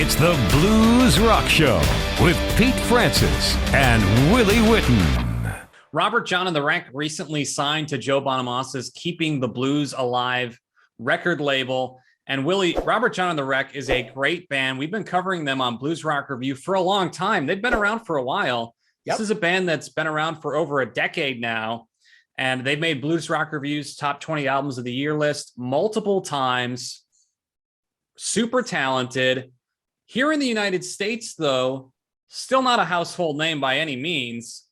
It's the Blues Rock Show with Pete Francis and Willie Witten. Robert Jon and the Wreck recently signed to Joe Bonamassa's Keeping the Blues Alive record label. And Willie, Robert Jon and the Wreck is a great band. We've been covering them on Blues Rock Review for a long time. They've been around for a while. Yep. This is a band that's been around for over a decade now. And they've made Blues Rock Review's top 20 albums of the year list multiple times. Super talented. Here in the United States, though, still not a household name by any means.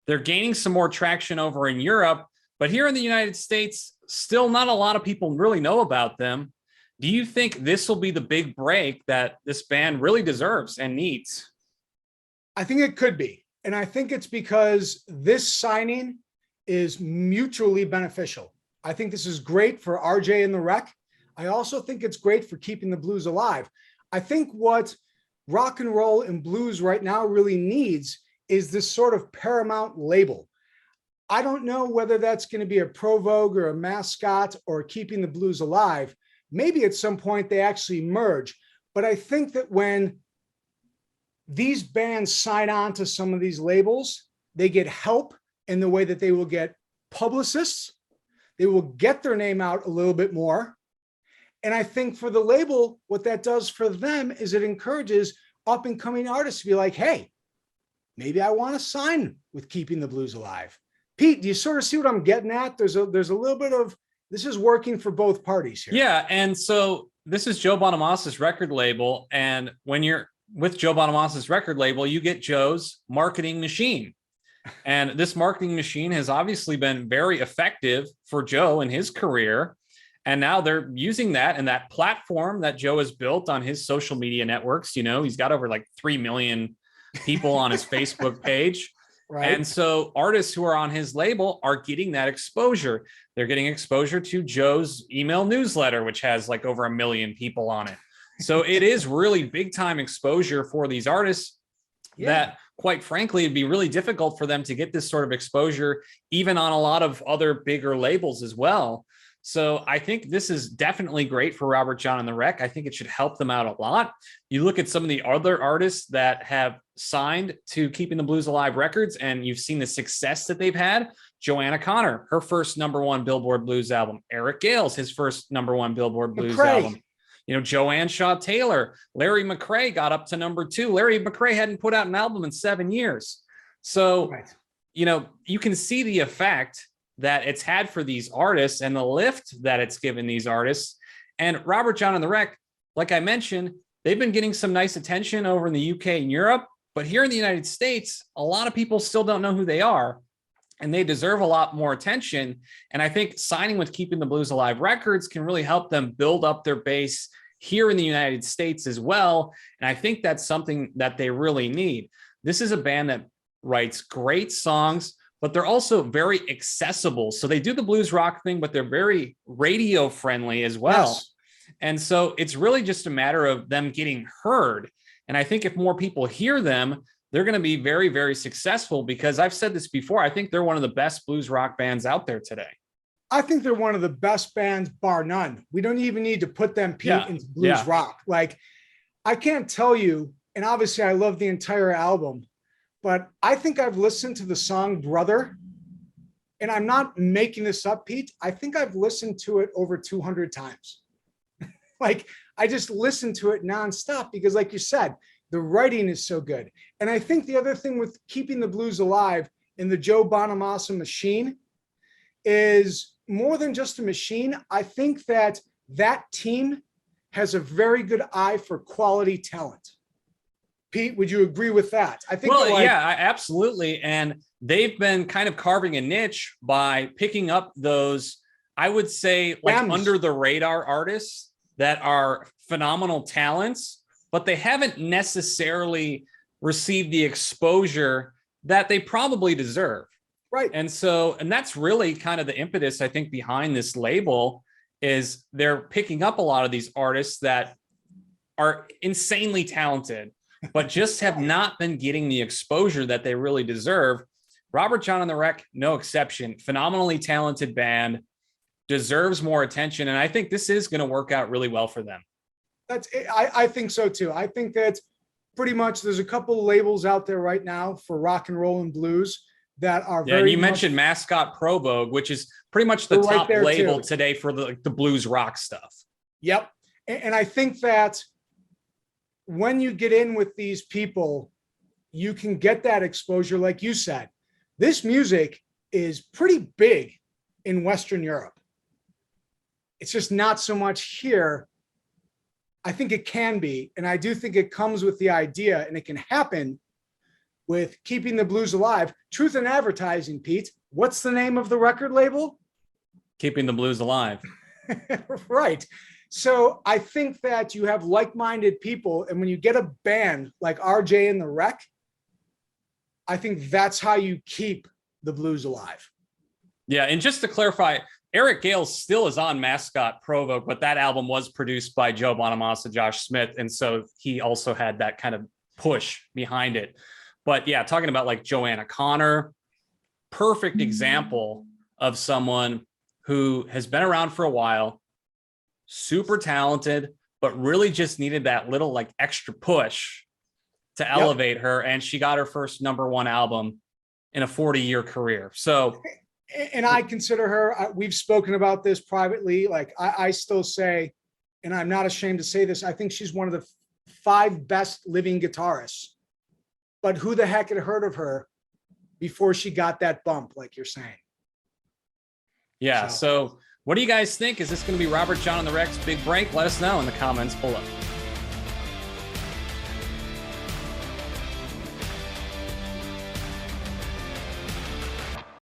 They're gaining some more traction over in Europe, but here in the United States, still not a lot of people really know about them. Do you think this will be the big break that this band really deserves and needs? I think it could be. And I think it's because this signing is mutually beneficial. I think this is great for RJ and the Wreck. I also think it's great for keeping the blues alive. I think what rock and roll and blues right now really needs is this sort of paramount label. I don't know whether that's going to be a Pro Vogue or a Mascot or Keeping the Blues Alive. Maybe at some point they actually merge. But I think that when these bands sign on to some of these labels, they get help in the way that they will get publicists. They will get their name out a little bit more. And I think for the label, what that does for them is it encourages up and coming artists to be like, hey, maybe I want to sign with Keeping the Blues Alive. Pete, do you sort of see what I'm getting at? There's a little bit of, this is working for both parties here. Yeah. And so this is Joe Bonamassa's record label. And when you're with Joe Bonamassa's record label, you get Joe's marketing machine. And this marketing machine has obviously been very effective for Joe in his career. And now they're using that and that platform that Joe has built on his social media networks. You know, he's got over like 3 million people on his Facebook page. Right. And so artists who are on his label are getting that exposure. They're getting exposure to Joe's email newsletter, which has like over 1 million people on it. So it is really big time exposure for these artists that, quite frankly, it'd be really difficult for them to get this sort of exposure, even on a lot of other bigger labels as well. So I think this is definitely great for Robert Jon and the Wreck. I think it should help them out a lot. You look at some of the other artists that have signed to Keeping the Blues Alive Records, and you've seen the success that they've had. Joanna Connor, her first #1 Billboard Blues album. Eric Gales, his first #1 Billboard Blues album. You know, Joanne Shaw Taylor, Larry McCray got up to #2. Larry McCray hadn't put out an album in 7 years. So, you know, you can see the effect that it's had for these artists and the lift that it's given these artists. And Robert Jon and the Wreck, like I mentioned, they've been getting some nice attention over in the UK and Europe, but here in the United States, a lot of people still don't know who they are, and they deserve a lot more attention. And I think signing with Keeping the Blues Alive Records can really help them build up their base here in the United States as well. And I think that's something that they really need. This is a band that writes great songs, but they're also very accessible. So they do the blues rock thing, but they're very radio friendly as well. Yes. And so it's really just a matter of them getting heard. And I think if more people hear them, they're going to be very, very successful, because I've said this before, I think they're one of the best blues rock bands out there today. I think they're one of the best bands, bar none. We don't even need to put them, Pete, into blues rock. Like, I can't tell you, and obviously I love the entire album, but I think I've listened to the song Brother, and I'm not making this up, Pete. I think I've listened to it over 200 times. Like, I just listen to it nonstop because, like you said, the writing is so good. And I think the other thing with Keeping the Blues Alive in the Joe Bonamassa machine is more than just a machine. I think that that team has a very good eye for quality talent. Pete, would you agree with that? I think. Well, yeah, absolutely. And they've been kind of carving a niche by picking up those, I would say, like under the radar artists that are phenomenal talents, but they haven't necessarily received the exposure that they probably deserve. Right. And so, and that's really kind of the impetus, I think, behind this label, is they're picking up a lot of these artists that are insanely talented, but just have not been getting the exposure that they really deserve. Robert Jon and the Wreck, no exception. Phenomenally talented band, deserves more attention. And I think this is going to work out really well for them. I think so too. I think that pretty much there's a couple of labels out there right now for rock and roll and blues that are Yeah, and you mentioned Mascot Pro Vogue, which is pretty much the top label today for the blues rock stuff. Yep. And I think that when you get in with these people, you can get that exposure. Like you said, this music is pretty big in Western Europe. It's just not so much here. I think it can be. And I do think it comes with the idea, and it can happen with keeping the blues alive. Truth in Advertising, Pete. What's the name of the record label? Keeping the Blues Alive. Right. So I think that you have like-minded people, and when you get a band like RJ and the Wreck, I think that's how you keep the blues alive. Yeah, and just to clarify, Eric Gale still is on Mascot Pro Vogue, but that album was produced by Joe Bonamassa, Josh Smith, and so he also had that kind of push behind it. But yeah, talking about like Joanna Connor, perfect example of someone who has been around for a while, super talented, but really just needed that little like extra push to elevate her. And she got her first #1 album in a 40-year career. So, and I consider her, we've spoken about this privately. Like I still say, and I'm not ashamed to say this, I think she's one of the 5 best living guitarists. But who the heck had heard of her before she got that bump, like you're saying? Yeah. So what do you guys think? Is this going to be Robert Jon and the Wreck's big break? Let us know in the comments below.